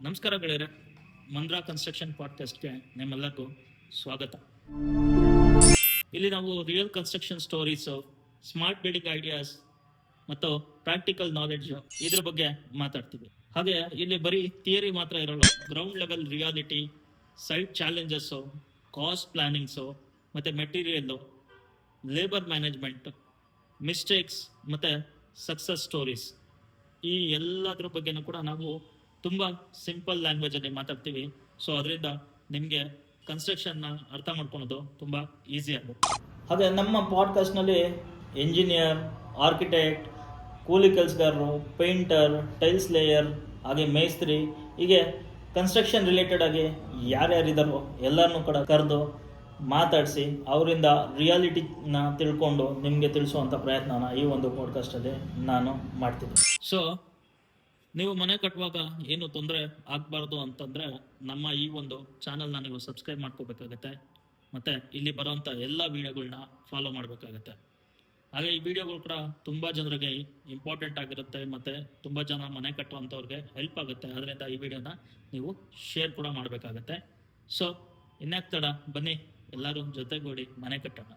ನಮಸ್ಕಾರ ಗೆಳೆಯರೆ, ಮಂದ್ರಾ ಕನ್ಸ್ಟ್ರಕ್ಷನ್ ಪಾಡ್ಕಾಸ್ಟ್ಗೆ ನಿಮ್ಮೆಲ್ಲರಿಗೂ ಸ್ವಾಗತ. ಇಲ್ಲಿ ನಾವು real construction stories, smart building ideas ಮತ್ತು ಪ್ರಾಕ್ಟಿಕಲ್ ನಾಲೆಡ್ಜ್ ಇದ್ರ ಬಗ್ಗೆ ಮಾತಾಡ್ತೀವಿ. ಹಾಗೆ ಇಲ್ಲಿ ಬರೀ ಥಿಯರಿ ಮಾತ್ರ ಇರೋಲ್ಲ, ground level reality, site challenges, cost plannings ಮತ್ತು ಮೆಟೀರಿಯಲ್ಲು, ಲೇಬರ್ ಮ್ಯಾನೇಜ್ಮೆಂಟ್, ಮಿಸ್ಟೇಕ್ಸ್ ಮತ್ತು ಸಕ್ಸಸ್ ಸ್ಟೋರೀಸ್, ಈ ಎಲ್ಲದ್ರ ಬಗ್ಗೆನೂ ಕೂಡ ನಾವು ತುಂಬ ಸಿಂಪಲ್ ಲ್ಯಾಂಗ್ವೇಜಲ್ಲಿ ಮಾತಾಡ್ತೀವಿ. ಸೊ ಅದರಿಂದ ನಿಮಗೆ ಕನ್ಸ್ಟ್ರಕ್ಷನ್ನ ಅರ್ಥ ಮಾಡ್ಕೊಳೋದು ತುಂಬ ಈಸಿ ಆಗುತ್ತೆ. ಹಾಗೆ ನಮ್ಮ ಪಾಡ್ಕಾಸ್ಟ್ನಲ್ಲಿ ಇಂಜಿನಿಯರ್, ಆರ್ಕಿಟೆಕ್ಟ್, ಕೂಲಿ ಕೆಲಸಗಾರರು, ಪೇಂಟರ್, ಟೈಲ್ಸ್ ಲೇಯರ್, ಹಾಗೆ ಮೇಸ್ತ್ರಿ, ಹೀಗೆ ಕನ್ಸ್ಟ್ರಕ್ಷನ್ ರಿಲೇಟೆಡ್ ಆಗಿ ಯಾರ್ಯಾರಿದ್ದಾರೋ ಎಲ್ಲರನ್ನೂ ಕೂಡ ಕರೆದು ಮಾತಾಡಿಸಿ ಅವರಿಂದ ರಿಯಾಲಿಟಿನ ತಿಳ್ಕೊಂಡು ನಿಮಗೆ ತಿಳಿಸುವಂಥ ಪ್ರಯತ್ನನ ಈ ಒಂದು ಪಾಡ್ಕಾಸ್ಟಲ್ಲಿ ನಾನು ಮಾಡ್ತೀನಿ. ಸೊ ನೀವು ಮನೆ ಕಟ್ಟುವಾಗ ಏನು ತೊಂದರೆ ಆಗಬಾರ್ದು ಅಂತಂದರೆ ನಮ್ಮ ಈ ಒಂದು ಚಾನಲ್ನ ನೀವು ಸಬ್ಸ್ಕ್ರೈಬ್ ಮಾಡ್ಕೋಬೇಕಾಗತ್ತೆ, ಮತ್ತು ಇಲ್ಲಿ ಬರೋವಂಥ ಎಲ್ಲ ವೀಡಿಯೋಗಳನ್ನ ಫಾಲೋ ಮಾಡಬೇಕಾಗತ್ತೆ. ಹಾಗೆ ಈ ವಿಡಿಯೋಗಳು ಕೂಡ ತುಂಬ ಜನರಿಗೆ ಇಂಪಾರ್ಟೆಂಟ್ ಆಗಿರುತ್ತೆ ಮತ್ತು ತುಂಬ ಜನ ಮನೆ ಕಟ್ಟುವಂಥವ್ರಿಗೆ ಹೆಲ್ಪ್ ಆಗುತ್ತೆ. ಅದರಿಂದ ಈ ವಿಡಿಯೋನ ನೀವು ಶೇರ್ ಕೂಡ ಮಾಡಬೇಕಾಗತ್ತೆ. ಸೊ ಇನ್ಯಾಕ್ ತಡ, ಬನ್ನಿ ಎಲ್ಲರೂ ಜೊತೆಗೂಡಿ ಮನೆ ಕಟ್ಟೋಣ.